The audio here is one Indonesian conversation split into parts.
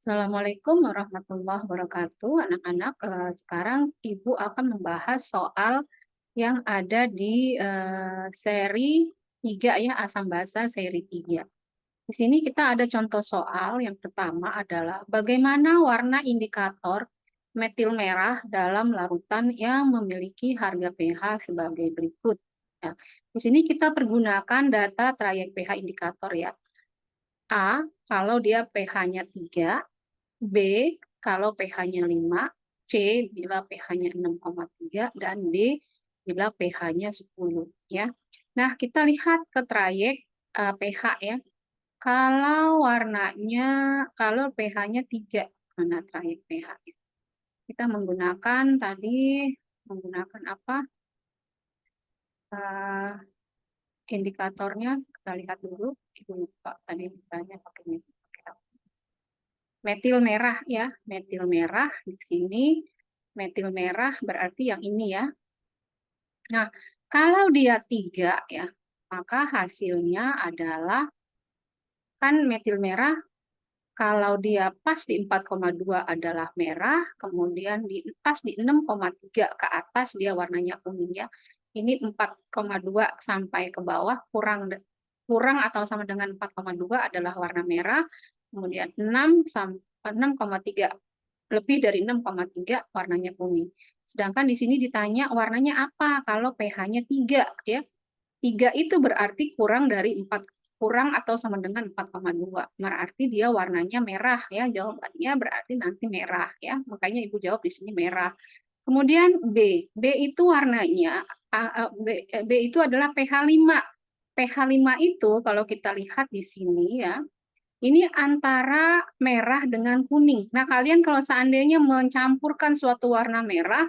Assalamualaikum warahmatullahi wabarakatuh, anak-anak. Sekarang Ibu akan membahas soal yang ada di seri 3 ya, asam basa seri 3. Di sini kita ada contoh soal yang pertama adalah bagaimana warna indikator metil merah dalam larutan yang memiliki harga pH sebagai berikut. Ya, di sini kita pergunakan data trayek pH indikator ya. A kalau dia pH-nya 3, B kalau pH-nya 5, C bila pH-nya 6,3, dan D bila pH-nya 10 ya. Nah, kita lihat ke trayek pH ya. Kalau pH-nya 3, mana trayek pH-nya? Kita menggunakan apa? Eh, Indikatornya kita lihat dulu. Ibu lupa tadi ditanya pakai apa. Metil merah ya, metil merah di sini, metil merah berarti yang ini ya. Nah, kalau dia 3 ya, maka hasilnya adalah kan metil merah kalau dia pas di 4,2 adalah merah, kemudian pas di 6,3 ke atas dia warnanya kuning ya. Ini 4,2 sampai ke bawah kurang atau sama dengan 4,2 adalah warna merah, kemudian 6,3 lebih dari 6,3 warnanya kuning. Sedangkan di sini ditanya warnanya apa kalau pH-nya 3 ya. 3 itu berarti kurang atau sama dengan 4,2. Berarti dia warnanya merah ya. Jawabannya berarti nanti merah ya. Makanya Ibu jawab di sini merah. Kemudian B. B itu warnanya B itu adalah pH 5. pH 5 itu kalau kita lihat di sini ya, ini antara merah dengan kuning. Nah, kalian kalau seandainya mencampurkan suatu warna merah,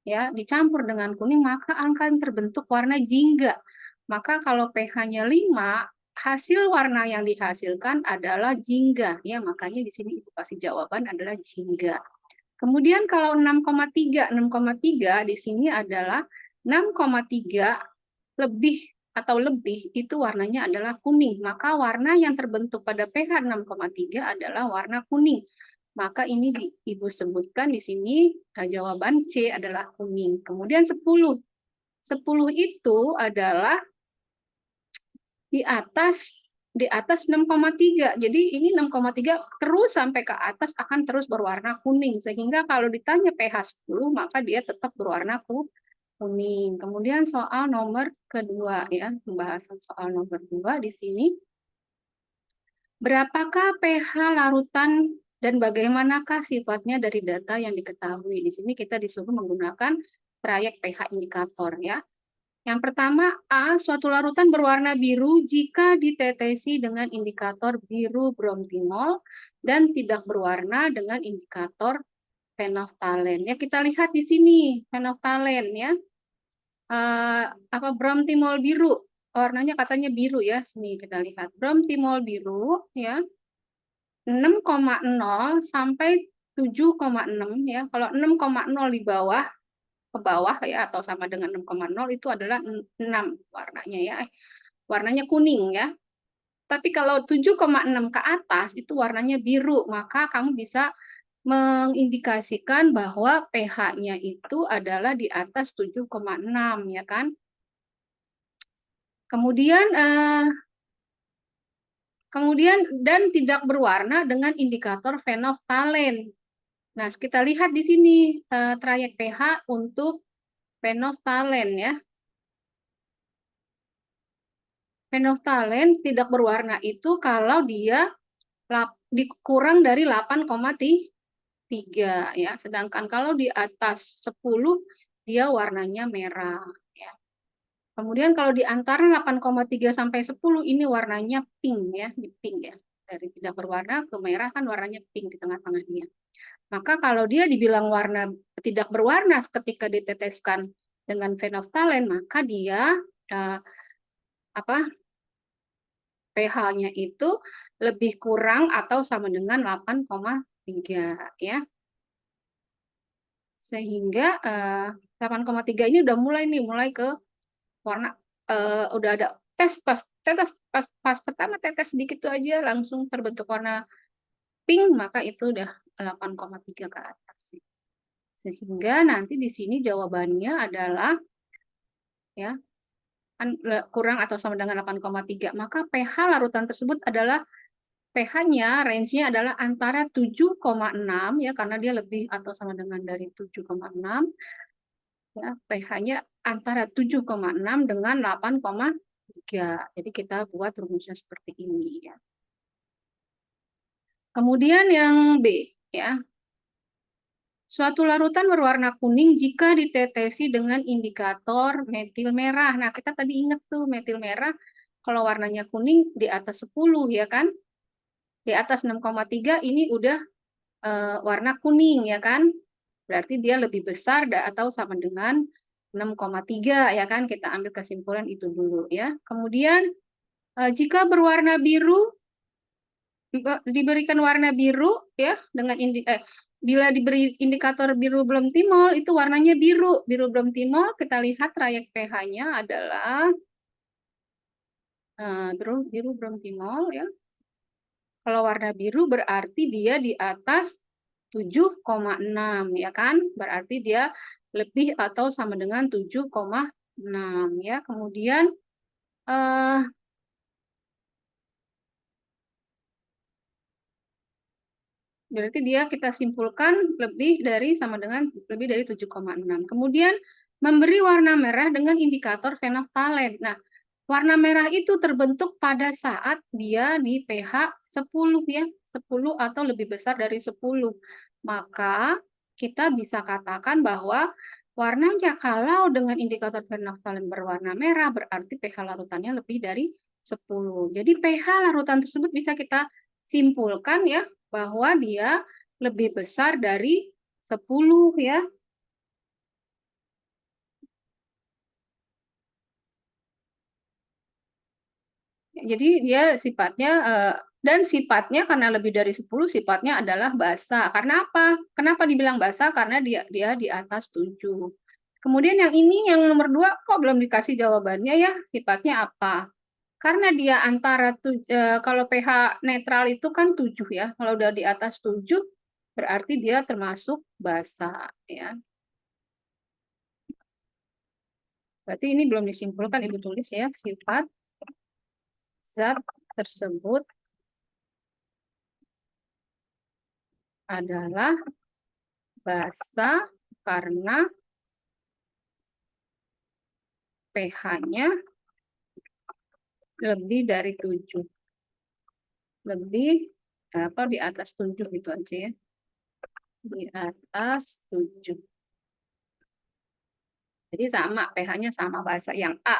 ya, dicampur dengan kuning, maka akan terbentuk warna jingga. Maka kalau pH-nya 5, hasil warna yang dihasilkan adalah jingga. Ya, makanya di sini Ibu kasih jawaban adalah jingga. Kemudian kalau 6,3 di sini adalah 6,3 lebih lebih itu warnanya adalah kuning. Maka warna yang terbentuk pada pH 6,3 adalah warna kuning. Maka ini Ibu sebutkan di sini jawaban C adalah kuning. Kemudian 10. 10 itu adalah di atas 6,3. Jadi ini 6,3 terus sampai ke atas akan terus berwarna kuning. Sehingga kalau ditanya pH 10 maka dia tetap berwarna kuning. Kemudian soal nomor kedua ya, pembahasan soal nomor 2 di sini. Berapakah pH larutan dan bagaimanakah sifatnya dari data yang diketahui? Di sini kita disuruh menggunakan trayek pH indikator ya. Yang pertama, A, suatu larutan berwarna biru jika ditetesi dengan indikator biru bromtimol dan tidak berwarna dengan indikator fenoftalen. Ya, kita lihat di sini fenoftalen ya. Bromtimol biru, warnanya katanya biru ya. Sini kita lihat bromtimol biru ya, 6,0 sampai 7,6 ya. Kalau 6,0 di bawah ke bawah ya atau sama dengan 6,0 itu adalah 6 warnanya ya. Warnanya kuning ya. Tapi kalau 7,6 ke atas itu warnanya biru, maka kamu bisa mengindikasikan bahwa pH-nya itu adalah di atas 7,6 ya kan. Kemudian dan tidak berwarna dengan indikator fenoftalen. Nah, kita lihat di sini trayek pH untuk fenoftalen ya. Fenoftalen tidak berwarna itu kalau dia kurang dari 8,3 ya. Sedangkan kalau di atas 10 dia warnanya merah ya. Kemudian kalau di antara 8,3 sampai 10 ini warnanya pink ya, di pink ya. Dari tidak berwarna ke merah kan warnanya pink di tengah-tengahnya. Maka kalau dia dibilang warna tidak berwarna ketika diteteskan dengan fenoftalen, maka dia pH-nya itu lebih kurang atau sama dengan 8,3 ya. Sehingga 8,3 ini udah mulai ke warna udah ada pas pertama tetes sedikit itu aja langsung terbentuk warna pink, maka itu udah 8,3 ke atas. Sehingga nanti di sini jawabannya adalah ya kan kurang atau sama dengan 8,3. Maka pH larutan tersebut adalah pH-nya, range-nya adalah antara 7,6 ya, karena dia lebih atau sama dengan dari 7,6 ya, pH-nya antara 7,6 dengan 8,3. Jadi kita buat rumusnya seperti ini ya. Kemudian yang B ya. Suatu larutan berwarna kuning jika ditetesi dengan indikator metil merah. Nah, kita tadi ingat tuh metil merah kalau warnanya kuning di atas 10 ya kan? Di atas 6,3 ini udah warna kuning ya kan? Berarti dia lebih besar atau sama dengan 6,3 ya kan? Kita ambil kesimpulan itu dulu ya. Kemudian jika berwarna biru diberikan warna biru ya dengan bila diberi indikator biru belum timol itu warnanya biru belum timol, kita lihat trayek pH-nya adalah biru belum timol ya. Kalau warna biru berarti dia di atas 7,6 ya kan, berarti dia lebih atau sama dengan 7,6 ya. Kemudian berarti dia kita simpulkan lebih dari sama dengan lebih dari 7,6. Kemudian memberi warna merah dengan indikator fenoftalen. Nah, warna merah itu terbentuk pada saat dia di pH 10 ya, 10 atau lebih besar dari 10. Maka kita bisa katakan bahwa warnanya kalau dengan indikator fenoftalen berwarna merah berarti pH larutannya lebih dari 10. Jadi pH larutan tersebut bisa kita simpulkan ya bahwa dia lebih besar dari 10 ya. Jadi dia sifatnya dan sifatnya karena lebih dari 10 sifatnya adalah basa. Karena apa? Kenapa dibilang basa? Karena dia di atas 7. Kemudian yang ini yang nomor 2 kok belum dikasih jawabannya ya? Sifatnya apa? Karena dia antara kalau pH netral itu kan 7 ya. Kalau udah di atas 7 berarti dia termasuk basa ya. Berarti ini belum disimpulkan, Ibu tulis ya, sifat zat tersebut adalah basa karena pH-nya lebih dari 7. Lebih apa di atas 7 gitu aja ya. Di atas 7. Jadi sama, pH-nya sama basa. Yang A,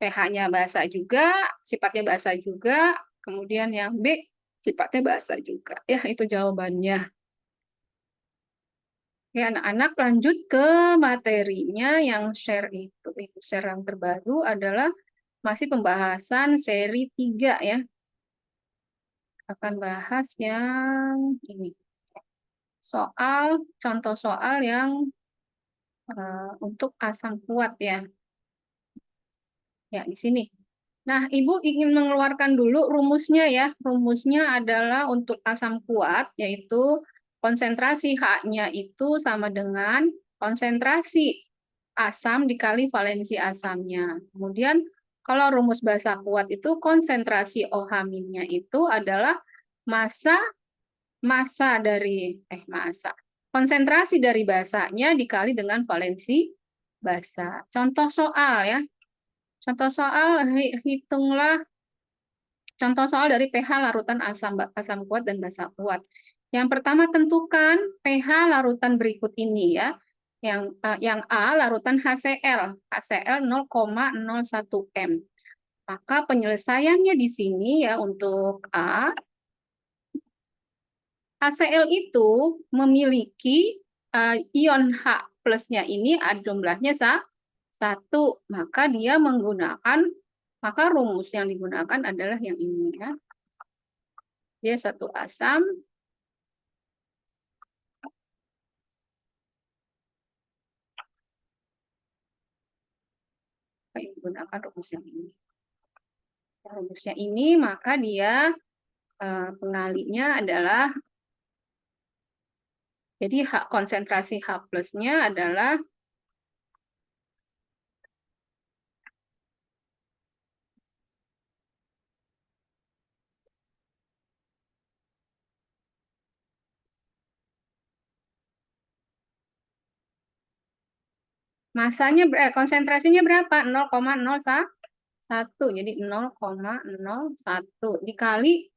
pH-nya basa juga, sifatnya basa juga. Kemudian yang B, sifatnya basa juga. Ya, itu jawabannya. Ya, anak-anak lanjut ke materinya yang share itu. Share yang terbaru adalah masih pembahasan seri 3 ya. Akan bahas yang ini. Contoh soal yang untuk asam kuat ya. Ya, di sini. Nah, Ibu ingin mengeluarkan dulu rumusnya ya. Rumusnya adalah untuk asam kuat, yaitu konsentrasi H-nya itu sama dengan konsentrasi asam dikali valensi asamnya. Kemudian, kalau rumus basa kuat itu konsentrasi OH-nya itu adalah massa konsentrasi dari basanya dikali dengan valensi basa. Contoh soal ya. Contoh soal hitunglah contoh soal dari pH larutan asam kuat dan basa kuat. Yang pertama tentukan pH larutan berikut ini ya. Yang A larutan HCl 0,01 M. Maka penyelesaiannya di sini ya untuk A, HCl itu memiliki ion H plusnya ini jumlahnya 1, maka dia maka rumus yang digunakan adalah yang ini ya. Dia satu asam menggunakan rumus yang ini. Rumusnya ini maka dia pengalinya adalah, jadi konsentrasi H plusnya adalah masanya, konsentrasinya berapa? 0,01. Jadi 0,01 dikali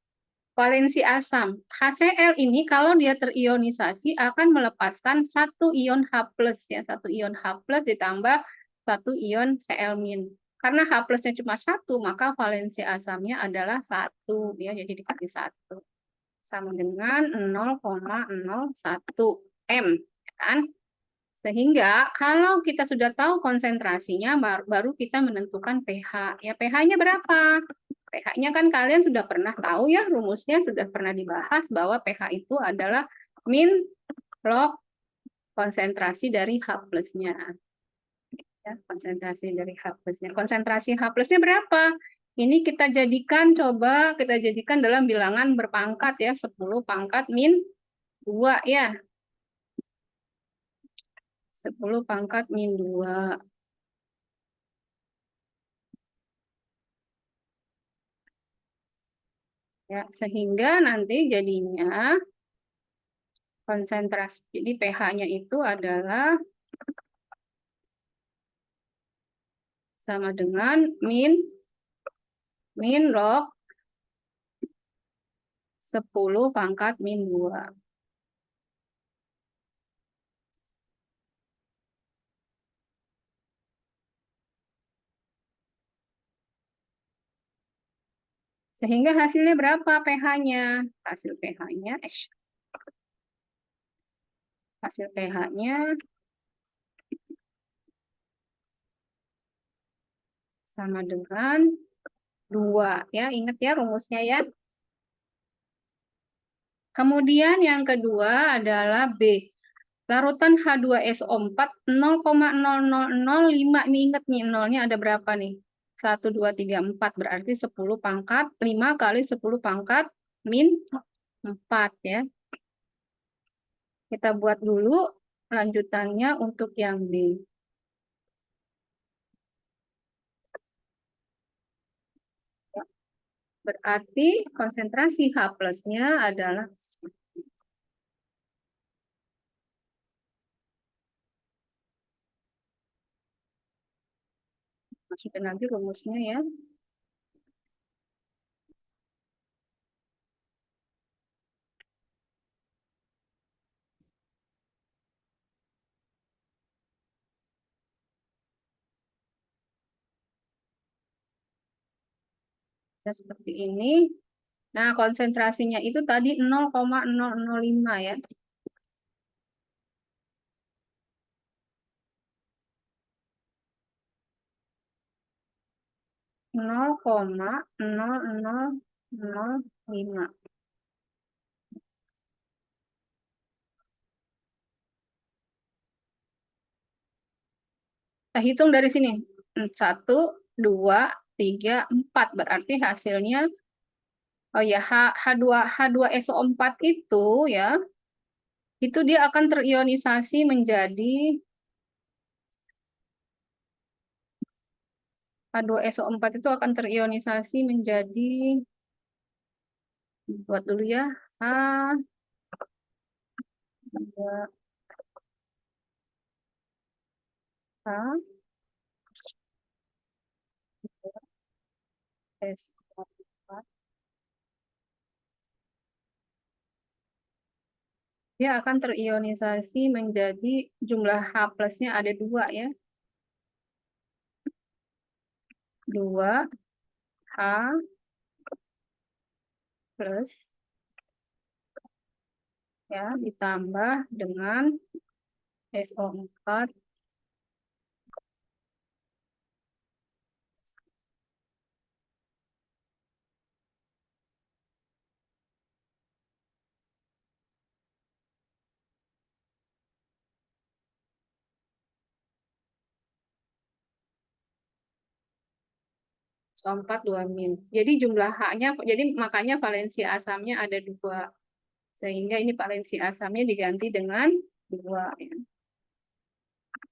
valensi asam. HCl ini kalau dia terionisasi akan melepaskan satu ion H plus ya, satu ion H plus ditambah satu ion Cl min. Karena H plusnya cuma satu, maka valensi asamnya adalah satu ya, jadi dikali satu sama dengan 0,01 m, kan? Sehingga kalau kita sudah tahu konsentrasinya, baru kita menentukan pH. Ya, pH-nya berapa? pH-nya kan kalian sudah pernah tahu ya, rumusnya sudah pernah dibahas bahwa pH itu adalah min log konsentrasi dari H plusnya. Ya, konsentrasi dari H plusnya. Konsentrasi H plusnya berapa? Ini kita jadikan dalam bilangan berpangkat ya, 10 pangkat min 2 ya. 10 pangkat min 2. Ya, sehingga nanti jadinya konsentrasi, jadi pH-nya itu adalah sama dengan min log 10 pangkat min 2. Sehingga hasilnya berapa pH-nya? Hasil pH-nya hasil pH-nya sama dengan 2 ya. Ingat ya rumusnya ya. Kemudian yang kedua adalah B. Larutan H2SO4 0,00005. Ini ingat nih, nolnya ada berapa nih? 1, 2, 3, 4. Berarti 10 pangkat 5 kali 10 pangkat min 4 ya. Kita buat dulu lanjutannya untuk yang B. Berarti konsentrasi H plusnya adalah, masukin lagi rumusnya ya. Ya, seperti ini. Nah, konsentrasinya itu tadi 0,005 ya. 0,0005. Kita hitung dari sini. 1, 2, 3, 4. Berarti hasilnya, oh ya, H2SO4 itu ya, itu dia akan terionisasi menjadi H2SO4 itu akan terionisasi menjadi, buat dulu ya, H2S. Dia akan terionisasi menjadi jumlah H plusnya ada 2 ya. 2 H plus ya ditambah dengan SO4 1 SO4 2 min. Jadi jumlah H-nya, jadi makanya valensi asamnya ada 2. Sehingga ini valensi asamnya diganti dengan 2. Ya.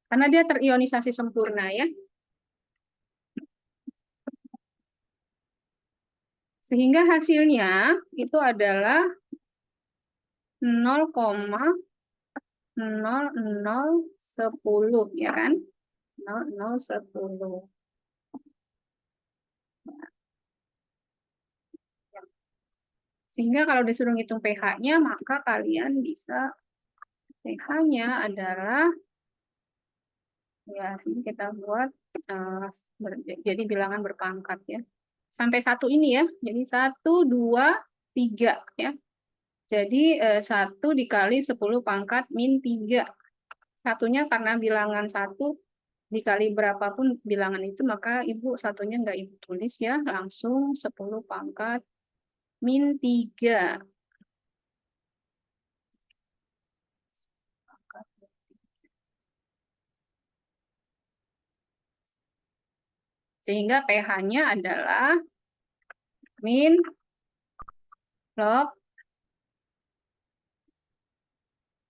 Karena dia terionisasi sempurna ya. Sehingga hasilnya itu adalah 0,0010 ya kan? 0010. Sehingga kalau disuruh ngitung pH-nya, maka kalian bisa pH-nya adalah, ya sini kita buat jadi bilangan berpangkat ya. Sampai 1 ini ya, jadi 1, 2, 3 ya. Jadi 1 dikali 10 pangkat min 3. Satunya karena bilangan 1 dikali berapapun bilangan itu, maka Ibu satunya nggak Ibu tulis ya, langsung 10 pangkat min 3. Sehingga pH-nya adalah min log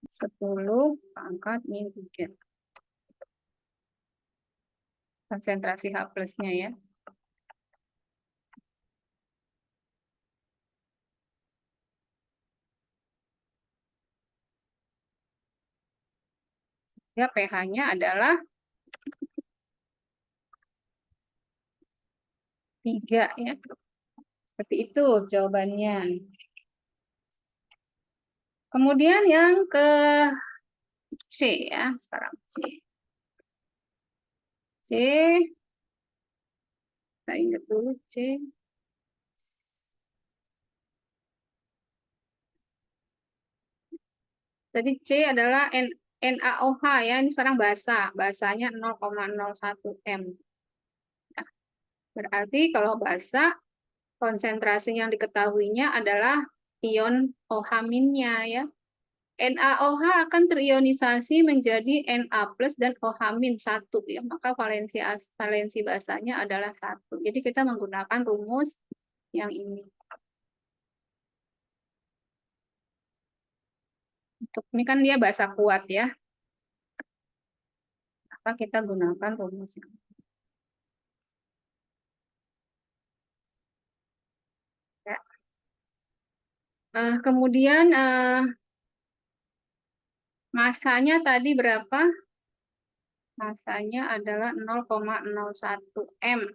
10 pangkat min 3. Konsentrasi H plusnya ya. Ya, pH-nya adalah 3 ya. Seperti itu jawabannya. Kemudian yang ke C ya, sekarang C. C, kita ingat dulu C. Jadi C adalah NaOH ya, ini sekarang basa. Basanya 0,01 M. Berarti kalau basa, konsentrasi yang diketahuinya adalah ion OH-nya ya. NaOH akan terionisasi menjadi Na plus dan OH-1 ya. Maka valensi basanya adalah 1. Jadi kita menggunakan rumus yang ini. Untuk ini kan dia basa kuat ya. Maka kita gunakan rumus ini. Ya. Kemudian masanya tadi berapa? Masanya adalah 0,01 M.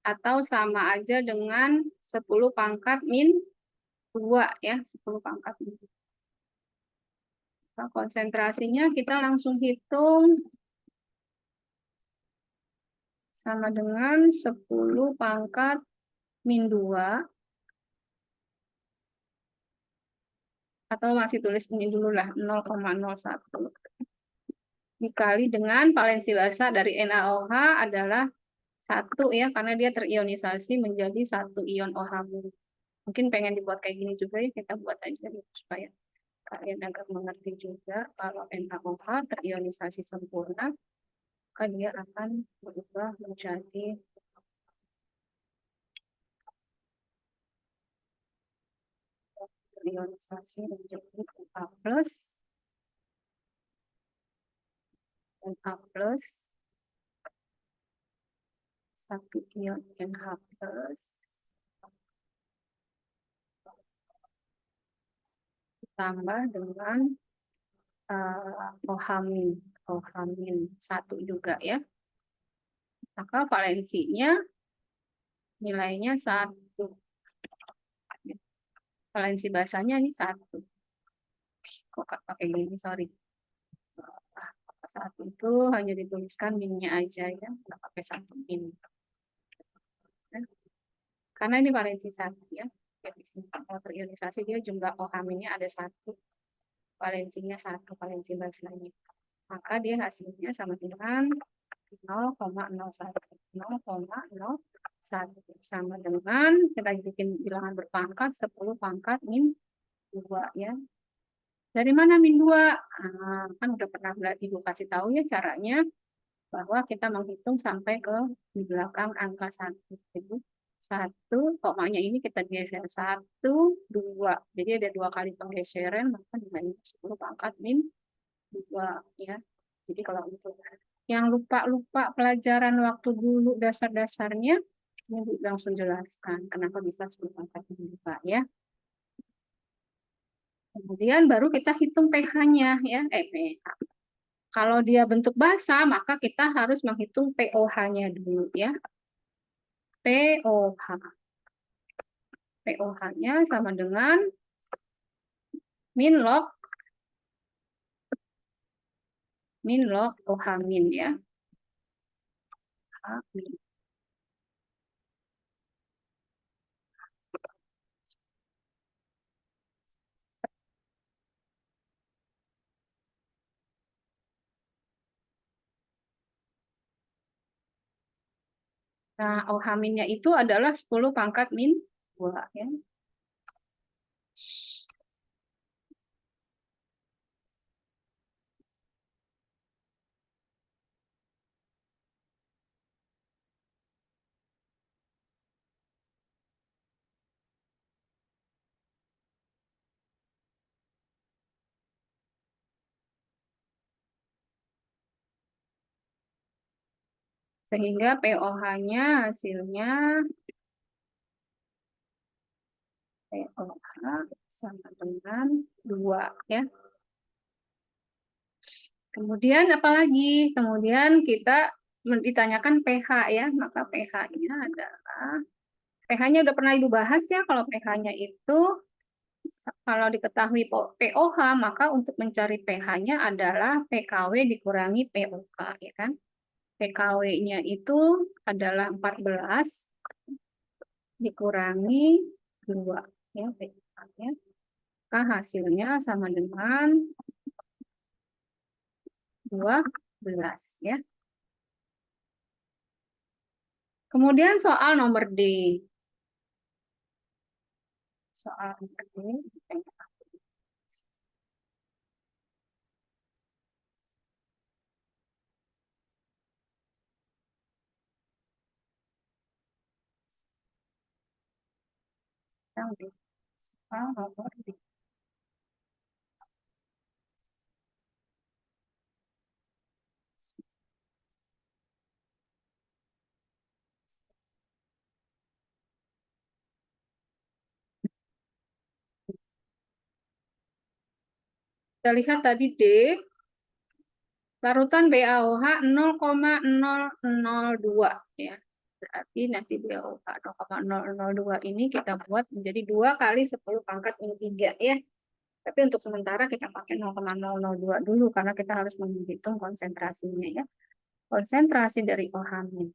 Atau sama aja dengan 10 pangkat min 2 ya. 10 pangkat min 2. Nah, konsentrasinya kita langsung hitung. Sama dengan 10 pangkat min 2. Atau masih tulis ini dulu lah, 0,01. Dikali dengan valensi basa dari NaOH adalah 1 ya, karena dia terionisasi menjadi 1 ion OH. Mungkin pengen dibuat kayak gini juga ya, kita buat aja supaya kalian agak mengerti juga. Kalau NaOH terionisasi sempurna, maka dia akan berubah menjadi terionisasi menjadi Na plus dan A plus 1 ion NH plus ditambah dengan OH-1 juga ya. Maka valensinya nilainya 1. Valensi basanya ini 1. Kok pakai gini, sorry. 1 itu hanya dituliskan minnya aja ya, nggak pakai 1 min. Karena ini valensi 1 ya. Kalau terionisasi dia jumlah OH-nya ada 1. Valensinya 1, valensi basanya. Maka dia hasilnya sama dengan 0,01. 0,01 sama dengan, kita bikin bilangan berpangkat 10 pangkat min 2 ya. Dari mana min 2? Kan udah pernah Ibu kasih tahu ya caranya. bahwa kita menghitung sampai ke di belakang angka 1. Jadi 1, komanya ini kita geser 1, 2. Jadi ada 2 kali penggeseran, maka nilainya 10 pangkat min 2 ya. Jadi kalau untuk yang lupa-lupa pelajaran waktu dulu dasar-dasarnya, ini langsung jelaskan kenapa bisa 10 pangkat min 2 ya. Kemudian baru kita hitung pH-nya ya, pH. Kalau dia bentuk basa, maka kita harus menghitung pOH-nya dulu ya. pOH. pOH-nya sama dengan min log OH min ya. OH min. Nah, OH minnya itu adalah 10 pangkat min 2 ya. Sehingga pOH-nya hasilnya pOH sama dengan 2 ya. Kemudian apalagi? Kemudian kita ditanyakan pH ya, maka pH-nya adalah pH-nya udah pernah Ibu bahas ya, kalau pH-nya itu kalau diketahui pOH, maka untuk mencari pH-nya adalah PKW dikurangi pOH ya kan. PKW-nya itu adalah 14 dikurangi 2 ya, pH-nya. Maka hasilnya sama dengan 12 ya. Kemudian soal nomor D. Soal nomor D. Soal nomor D. Kita lihat tadi D, larutan BaOH 0,002 ya. Berarti nanti BaOH 0,002 ini kita buat menjadi 2 kali 10 pangkat min 3 ya. Tapi untuk sementara kita pakai 0,002 dulu karena kita harus menghitung konsentrasinya ya. Konsentrasi dari OH min.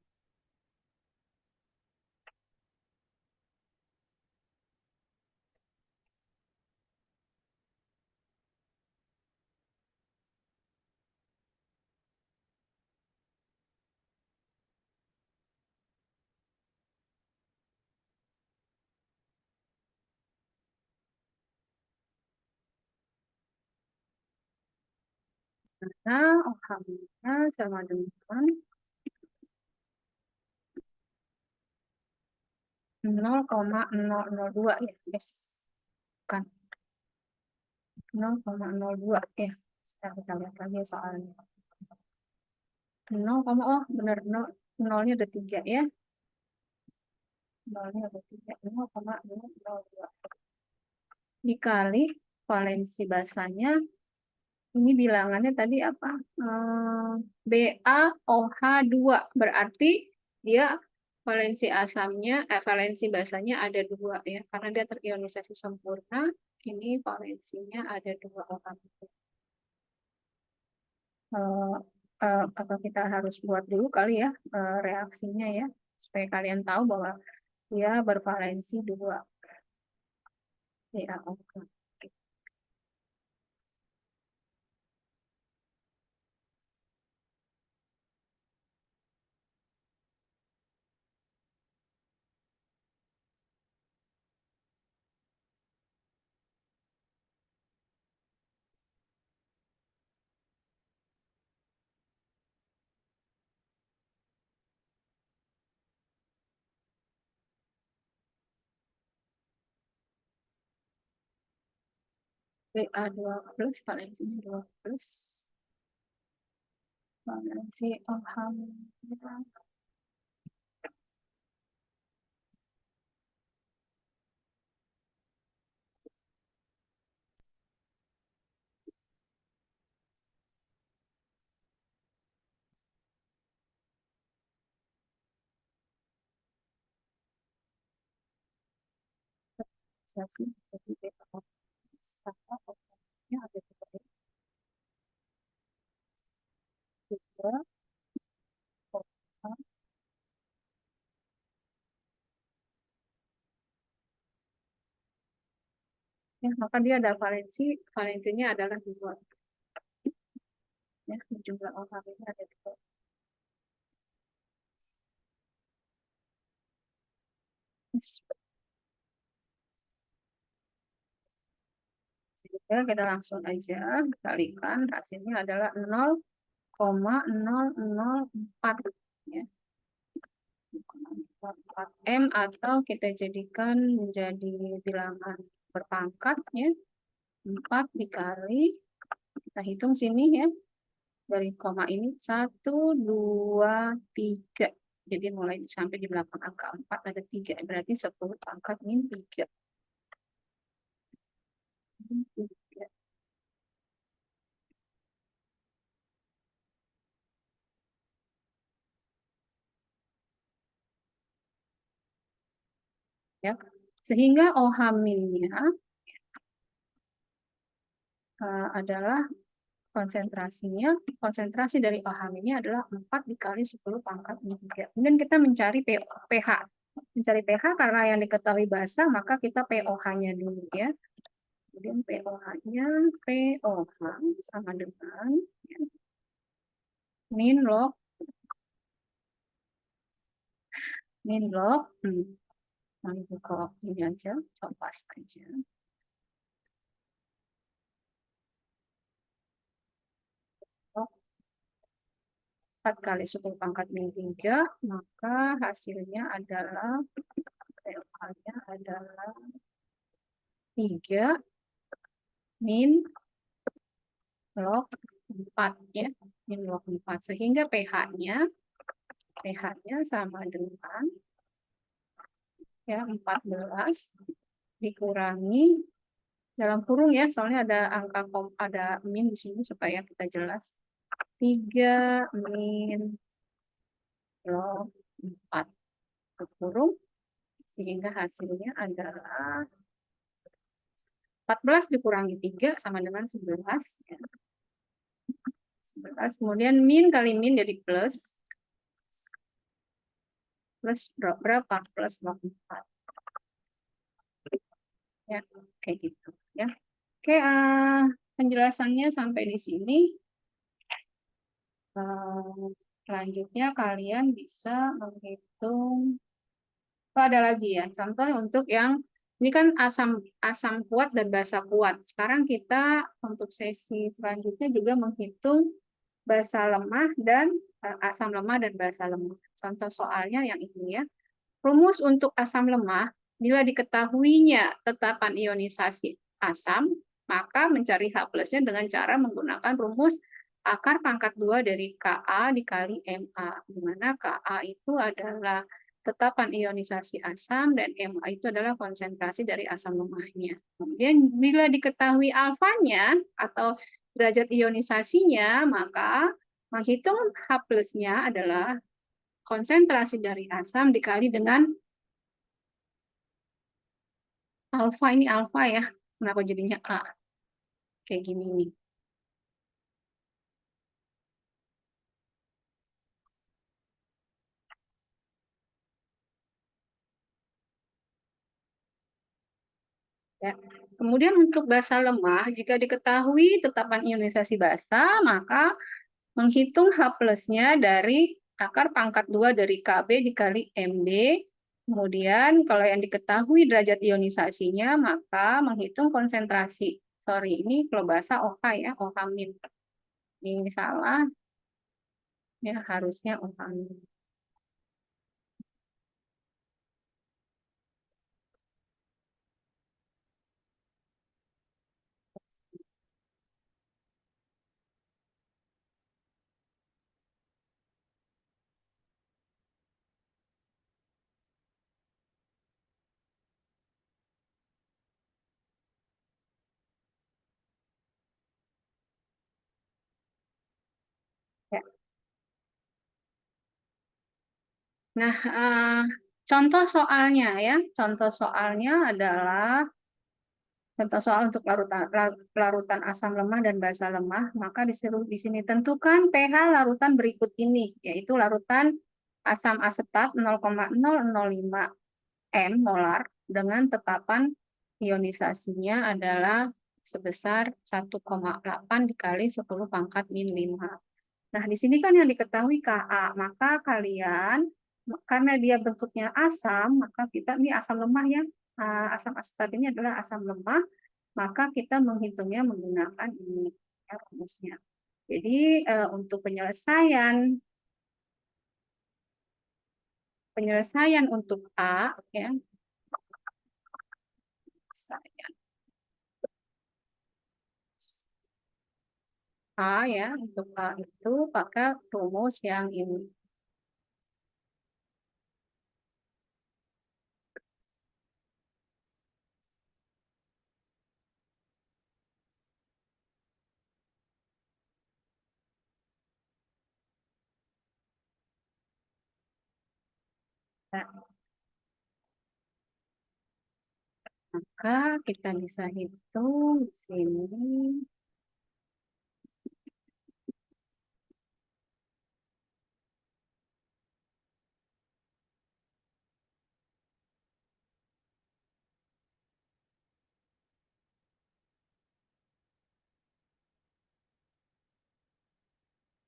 Nah, OH minnya sama dengan 0,002 ya, guys. Bukan 0,02 ya. Kita lihat lagi soalnya. 0, oh benar 0, nolnya ada 3 ya. Nolnya ada 3, 0,002. Dikali valensi basanya, ini bilangannya tadi apa? BaOH2. Berarti dia valensi basanya ada 2 ya. Karena dia terionisasi sempurna, ini valensinya ada 2 OH. Apa kita harus buat dulu kali ya reaksinya ya, supaya kalian tahu bahwa dia bervalensi 2 BaOH. PA2 plus, valensinya 2 plus, valensi alhamdulillah. Jadi PA sekarang operasinya ada tiga, ya, maka dia ada valensinya adalah 2. Ya, jumlah alfabetnya ada 2. Sehingga kita langsung aja kalikan, hasilnya adalah 0,0004. Ya. 4 M, atau kita jadikan menjadi bilangan berpangkat, ya. 4 dikali, kita hitung sini ya, dari koma ini 1, 2, 3. Jadi mulai sampai di belakang angka 4 ada 3, berarti 10 pangkat min 3. Ya. Sehingga OH minnya adalah konsentrasi dari OH ini adalah 4 dikali 10 pangkat min 3. Kemudian kita mencari pH. Mencari pH karena yang diketahui basah, maka kita pOH-nya dulu ya. Kemudian pOH-nya, pOH sama dengan ya, min log Nah, buka ini aja, copas aja. 4 kali 10 pangkat min 3, maka hasilnya adalah pH-nya adalah 3 min log 4 ya, min log 4. Sehingga pH-nya sama dengan ya 14 dikurangi dalam kurung ya, soalnya ada ada min di sini supaya kita jelas. 3 min log 4 kurung, sehingga hasilnya adalah 14 dikurangi 3 sama dengan 11 ya. 11, kemudian min kali min jadi plus berapa? Plus 4 ya, kayak gitu ya. Oke, penjelasannya sampai di sini. Selanjutnya kalian bisa menghitung. Ada lagi ya, contoh untuk yang ini kan asam kuat dan basa kuat. Sekarang kita untuk sesi selanjutnya juga menghitung basa lemah dan asam lemah dan basa lemah. Contoh soalnya yang ini ya. Rumus untuk asam lemah, bila diketahuinya tetapan ionisasi asam, maka mencari H plusnya dengan cara menggunakan rumus akar pangkat 2 dari Ka dikali Ma, di mana Ka itu adalah tetapan ionisasi asam dan Ma itu adalah konsentrasi dari asam lemahnya. Kemudian bila diketahui alfanya atau derajat ionisasinya, maka menghitung H plusnya adalah konsentrasi dari asam dikali dengan alfa. Ini alfa ya, kenapa jadinya A? Kayak gini nih. Ya. Kemudian untuk basa lemah, jika diketahui tetapan ionisasi basa, maka menghitung H plusnya dari akar pangkat 2 dari Kb dikali Mb. Kemudian kalau yang diketahui derajat ionisasinya, maka menghitung konsentrasi. Sorry, ini kalau basa OH ya, OH min. Ini salah, ya harusnya OH min. Ya. Nah, contoh soalnya ya, contoh soalnya adalah contoh soal untuk larutan asam lemah dan basa lemah, maka disuruh di sini tentukan pH larutan berikut ini, yaitu larutan asam asetat 0,005 M molar dengan tetapan ionisasinya adalah sebesar 1,8 dikali 10 pangkat min 5. Nah, di sini kan yang diketahui Ka, maka kalian karena dia bentuknya asam, maka kita ini asam lemah ya. Asam asetat ini adalah asam lemah, maka kita menghitungnya menggunakan ini ya, rumusnya. Jadi untuk penyelesaian untuk A ya, saya A ya, untuk A itu pakai rumus yang ini. Nah, maka kita bisa hitung di sini.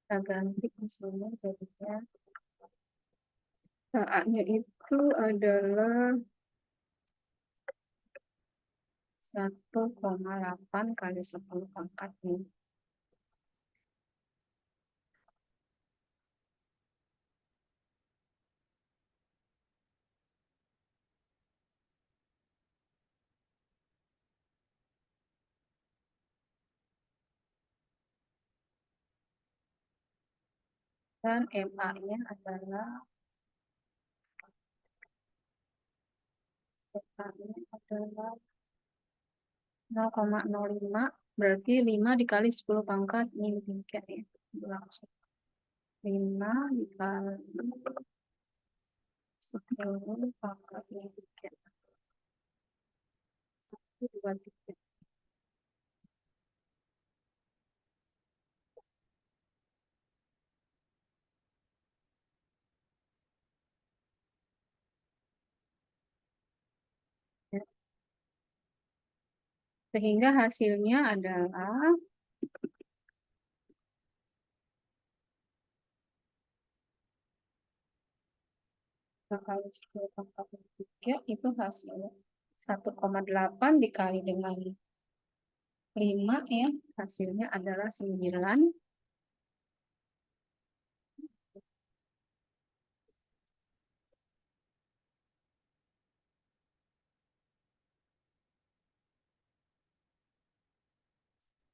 Kita ganti di sini jadinya A-nya itu adalah 1,8 kali 10 pangkat min. Dan MA-nya adalah MA-nya adalah 0,05, berarti 5 dikali 10 pangkat min 3 ya. Langsung 5 dikali 10 pangkat min 3. 1, 2, 3. Sehingga hasilnya adalah kali 10 pangkat min 3 itu hasilnya 1,8 dikali dengan 5 ya, hasilnya adalah 9.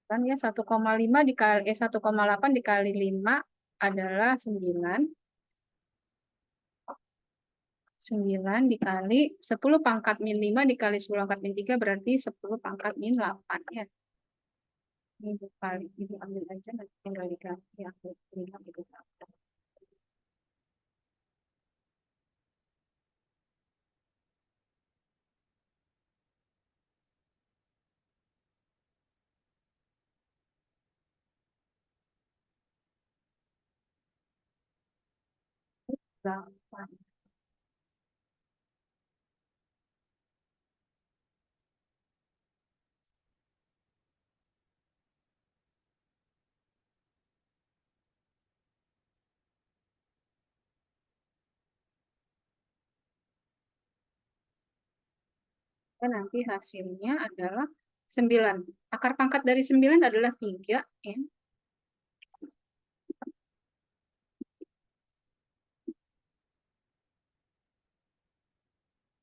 Kan ya 1,5 dikali 1,8 dikali 5 adalah 9. 9 dikali 10 pangkat min 5 dikali 10 pangkat min 3 berarti 10 pangkat min 8 ya. Ini dikali, ini ambil aja nanti tinggal diganti ya. 5 dikali 8. Dan nanti hasilnya adalah 9. Akar pangkat dari 9 adalah 3 ya.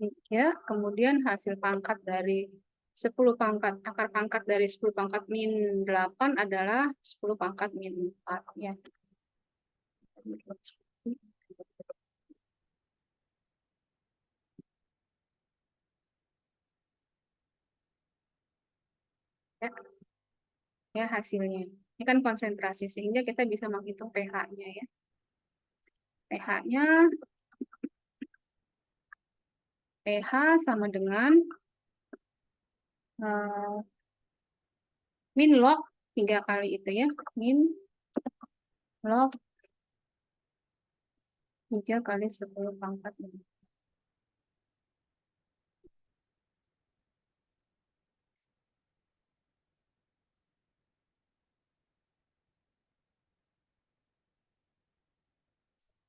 3, kemudian hasil pangkat dari 10 pangkat, akar pangkat dari 10 pangkat min 8 adalah 10 pangkat min 4 ya. Ya, ya hasilnya. Ini kan konsentrasi, sehingga kita bisa menghitung pH-nya ya. pH-nya pH sama dengan min log 3 kali itu ya. Min log 3 kali 10 pangkat 5.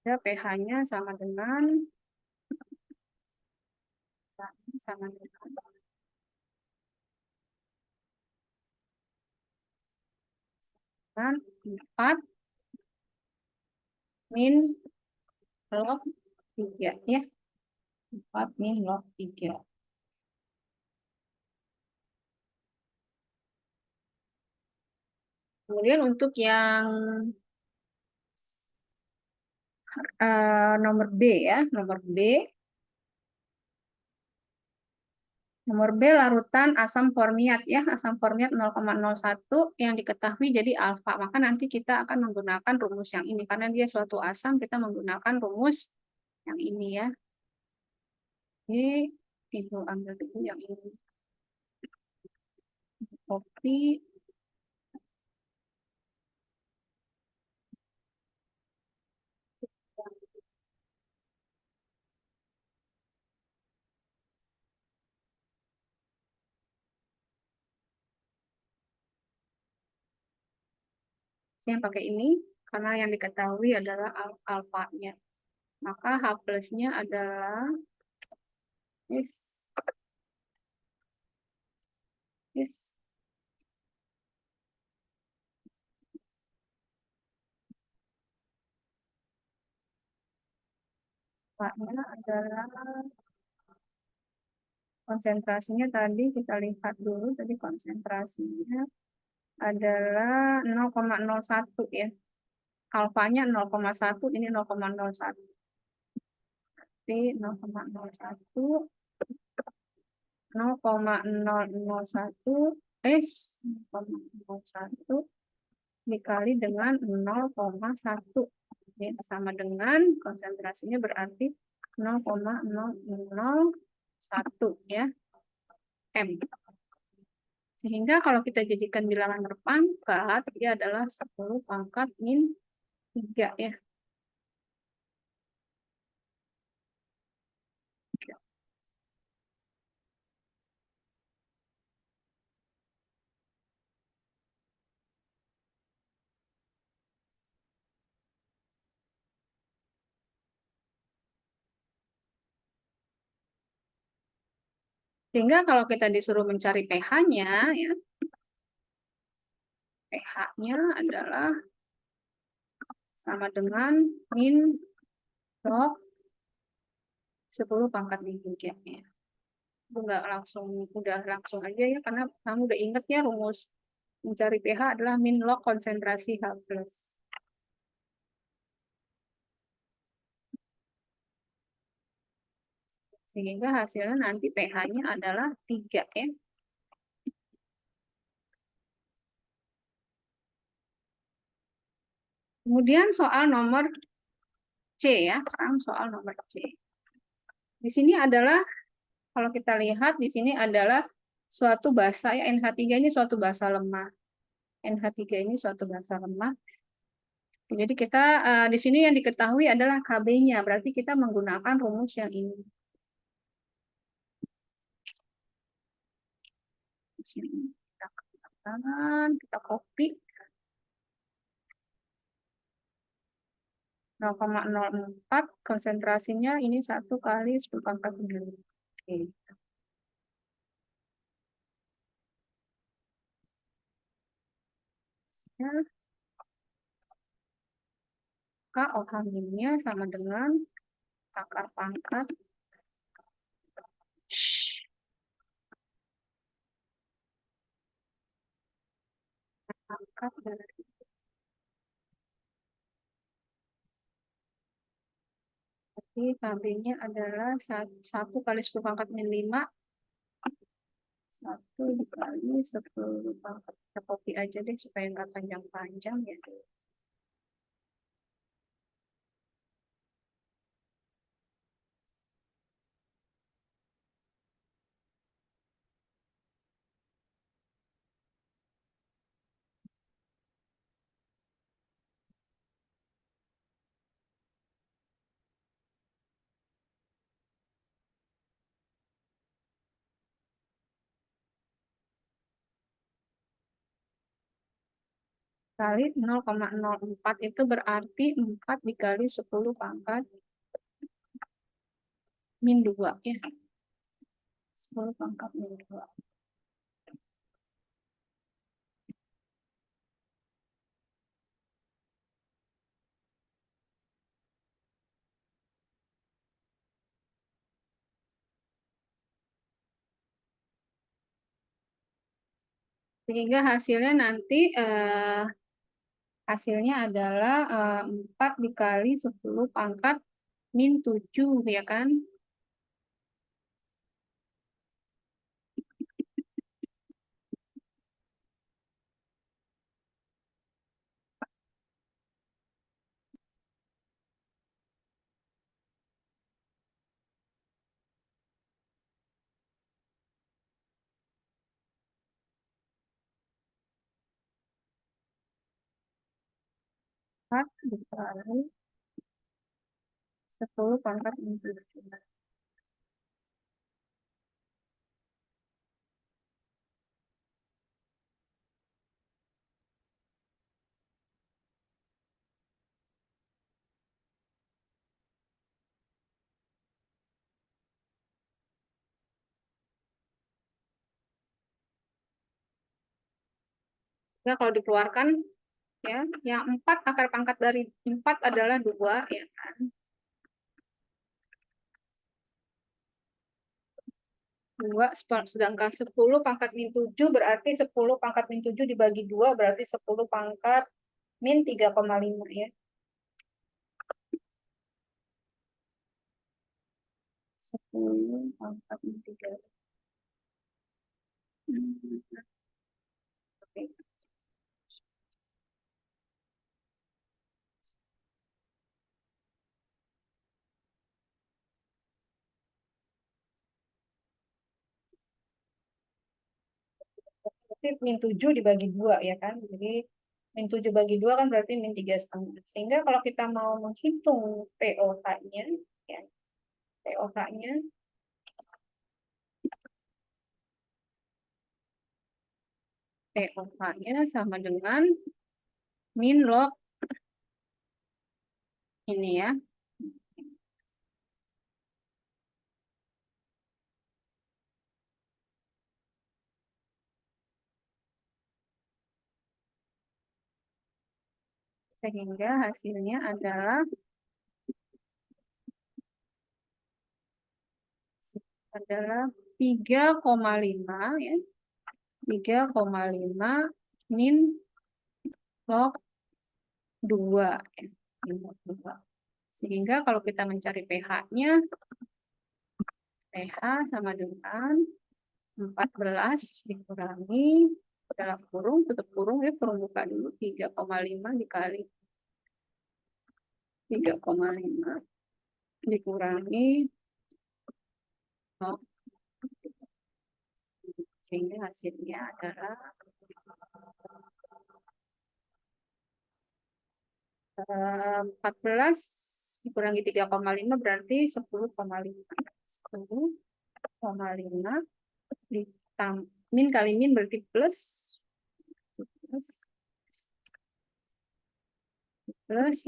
Ya, pH-nya sama dengan 4 min log 3 ya. 4 min log 3. Kemudian untuk yang nomor B ya, nomor B. Nomor B larutan asam formiat ya, asam formiat 0,01 yang diketahui jadi alfa. Maka nanti kita akan menggunakan rumus yang ini karena dia suatu asam, kita menggunakan rumus yang ini ya. Jadi Ibu ambil dulu yang ini. Kopi yang pakai ini karena yang diketahui adalah alfanya. Maka H plusnya adalah is alfanya adalah konsentrasinya tadi kita lihat dulu, tadi konsentrasinya adalah 0,01 ya. Alfanya 0,1, ini 0,01. Jadi 0,01 0,001 0,01 dikali dengan 0,1. Ini sama dengan konsentrasinya berarti 0,001 ya. M. Sehingga kalau kita jadikan bilangan berpangkat, dia adalah 10 pangkat min 3 ya. Sehingga kalau kita disuruh mencari pH-nya, ya, pH-nya adalah sama dengan min log 10 pangkat min 3 ya. Udah langsung aja ya, karena kamu udah inget ya rumus mencari pH adalah min log konsentrasi H+. Sehingga hasilnya nanti pH-nya adalah 3 ya. Kemudian soal nomor C ya, sekarang soal nomor C. Di sini adalah, kalau kita lihat di sini adalah suatu basa ya, NH3 ini suatu basa lemah. NH3 ini suatu basa lemah. Jadi kita di sini yang diketahui adalah Kb-nya, berarti kita menggunakan rumus yang ini. Di sini kita katakan, kita copy 0,04, konsentrasinya ini 1 kali 10 pangkat 9. Oke. OH-nya sama dengan akar pangkat dari Kb-nya adalah 1 kali 10 pangkat min 5 1 dikali 10 pangkat. Kita copy aja deh supaya nggak panjang-panjang ya. Kali 0,04 itu berarti 4 dikali 10 pangkat min 2 ya. 10 pangkat min 2. Sehingga hasilnya nanti hasilnya adalah 4 dikali 10 pangkat min 7 ya kan. Dikali 10 pangkat min 7. Ya, kalau dikeluarkan ya, yang 4 akar pangkat dari 4 adalah 2 ya kan. 2 sedangkan 10 pangkat min 7 berarti 10 pangkat min 7 dibagi 2 berarti 10 pangkat min 3,5 ya. 10 pangkat min 3. Oke. Berarti min 7 dibagi 2 ya kan. Jadi min 7 bagi 2 kan berarti min 3,5. Sehingga kalau kita mau menghitung POH-nya, ya, POH-nya POH-nya sama dengan min log ini ya. Sehingga hasilnya adalah 3,5 ya. 3,5 min log 2 ya. Min log 2. Sehingga kalau kita mencari pH-nya, pH sama dengan 14 dikurangi dalam kurung, tutup kurung ya, kurung buka dulu, 3,5 dikali 3,5 dikurangi 0, sehingga hasilnya adalah 14 dikurangi 3,5 berarti 10,5. 10,5 min kali min berarti plus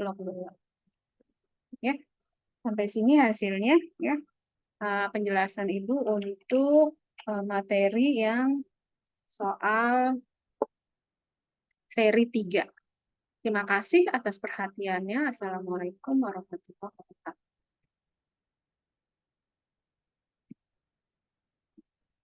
log 2. Ya, sampai sini hasilnya ya. Penjelasan Ibu untuk materi yang soal seri 3. Terima kasih atas perhatiannya. Assalamualaikum warahmatullahi wabarakatuh.